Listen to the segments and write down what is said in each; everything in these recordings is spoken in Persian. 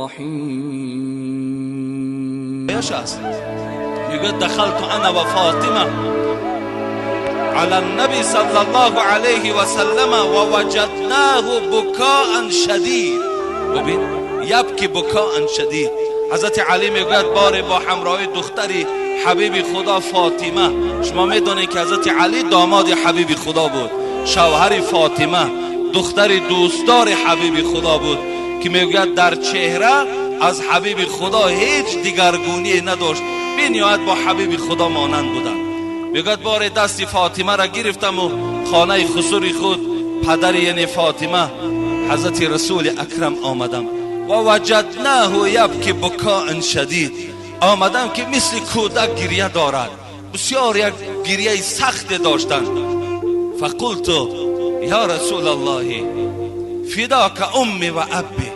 الرحيم. يقول دخلت أنا وفاطمة على النبي صلى الله عليه وسلم ووجدناه بكاء شدید. ببین یبکی بکاء شدید. حضرت علی میگوید بار با همراهی دختری حبیب خدا فاطمه. شما میدونید که حضرت علی داماد حبیب خدا بود، شوهر فاطمه دختری دوستدار حبیب خدا بود که میگوید در چهره از حبیب خدا هیچ دیگرگونی نداشت، بی نهایت با حبیب خدا مانند بودند. میگوید بار دست فاطمه را گرفتم و خانه خسوری خود پدر یعنی فاطمه حضرت رسول اکرم آمدم و وجدناه یبکی بکاء شدید. آمدم که مثل کودک گریه دارد، بسیار یک گریه سخت داشتند. فقلت یا رسول الله فداک امی و ابی.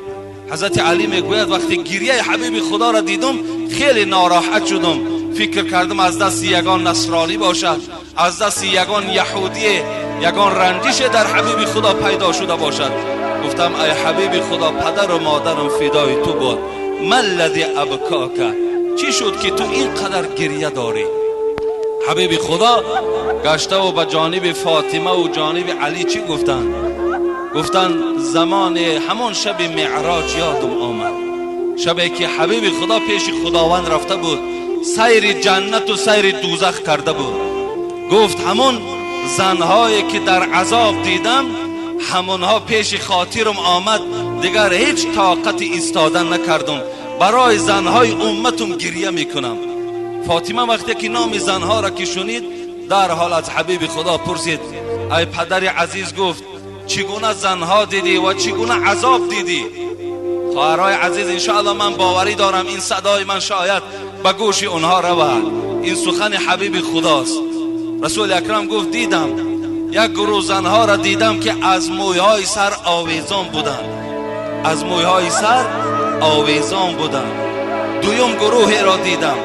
حضرت علی میگوید وقتی گریه حبیب خدا را دیدم خیلی ناراحت شدم، فکر کردم از دست یگان نصرانی باشد، از دست یگان یهودی، یگان رنجش در حبیب خدا پیدا شده باشد. گفتم ای حبیب خدا پدر و مادرم فدای تو بود، ما الذی ابکاک، چی شد که تو اینقدر گریه داری؟ حبیب خدا گشته و به جانب فاطمه و جانب علی چی گفتن؟ گفتن زمان همون شب معراج یادم آمد، شبی که حبیب خدا پیش خداوند رفته بود، سیر جنت و سیر دوزخ کرده بود. گفت همون زنهایی که در عذاب دیدم همونها پیش خاطرم آمد، دیگر هیچ طاقت ایستادن نکردم، برای زنهای امتم گریه میکنم. فاطمه وقتی که نام زنها را که شنید در حال از حبیب خدا پرسید ای پدر عزیز، گفت چگونه زنها دیدی و چگونه عذاب دیدی؟ خواهرای عزیز انشاءالله من باوری دارم این صدای من شاید به گوش اونها رود، این سخن حبیب خداست. رسول اکرم گفت دیدم یک گروه زنها را دیدم که از مویهای سر آویزان بودند، از مویهای سر آویزان بودند. دویم گروهی را دیدم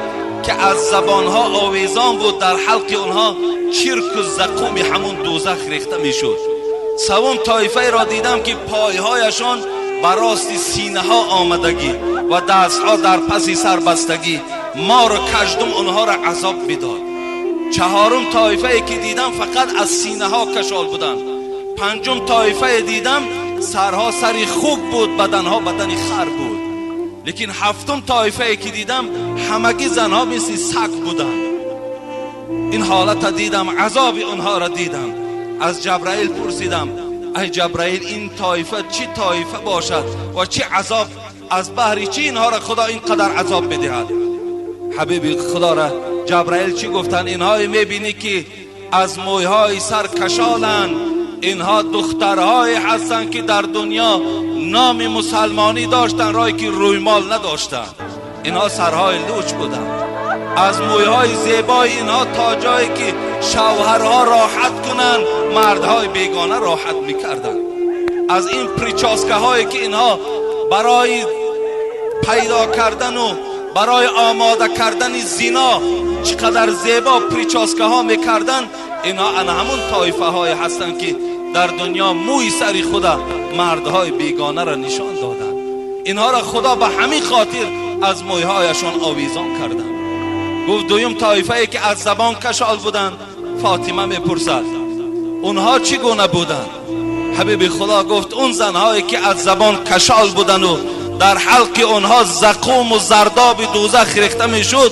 که از زبانها آویزان بود، در حلق اونها چرک و زقوم همون دوزخ ریخته میشد. سوم طایفه را دیدم که پایهایشان براست سینه ها آمدگی و دستها در پس سر بستگی، مار و کژدم اونها را عذاب میداد. چهارم طایفه که دیدم فقط از سینه ها کشال بودند. پنجم طایفه دیدم سرها سری خوک بود، بدنها بدنی خر بود. لیکن هفتم طایفه که دیدم همگی زنها مثل سگ بودند. این حالت دیدم، عذاب اونها را دیدم. از جبرائیل پرسیدم ای جبرائیل این طایفه چی طایفه باشد و چی عذاب، از بحر چی اینها را خدا اینقدر عذاب بدهد؟ حبیب خدا را جبرائیل چی گفتن؟ اینها میبینی که از مویهای سر کشالن، اینها دخترهای هستن که در دنیا نام مسلمانی داشتن رای که روی مال نداشتن، اینها سرهای لوچ بودن. از مویهای زیبای اینها تا جایی که شوهرها راحت کنن مردهای بیگانه راحت میکردن. از این پریچاسکه هایی که اینها برای پیدا کردن و برای آماده کردن زنا چقدر زیبا پریچاسکه ها میکردن، اینها همون طایفه های هستن که در دنیا موی سری خدا مردهای بیگانه را نشان دادن. اینها را خدا به همین خاطر از مویهایشان آویزان کردن. گفت دویم طایفه ای که از زبان کشال بودن. فاطمه میپرسد اونها چگونه بودن؟ حبیب خدا گفت اون زنهایی که از زبان کشال بودن و در حلق اونها زقوم و زرداب دوزخ ریخته میشد،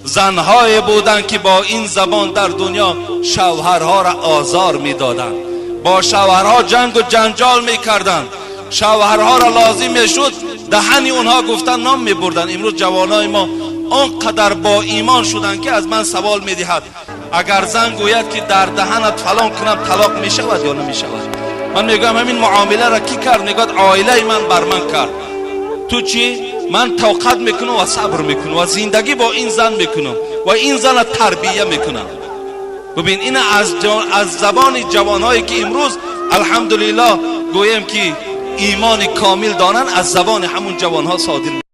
زنهای بودن که با این زبان در دنیا شوهرها را آزار میدادند، با شوهرها جنگ و جنجال میکردند، شوهرها را لازم میشد دهنی اونها گفتن نام میبردن. امروز جوانای ما آنقدر با ایمان شدن که از من سوال میدهد اگر زن گوید که در دهنت فلان کنم طلاق میشود یا نمیشود؟ من میگم همین معامله را کی کرد؟ میگوید عائله من بر من کرد. تو چی؟ من توقت میکنم و صبر میکنم و زندگی با این زن میکنم و این زن تربیه میکنم. ببین این از زبان جوانهایی که امروز الحمدلله گویم که ایمان کامل دارن، از زبان همون جوانها صادر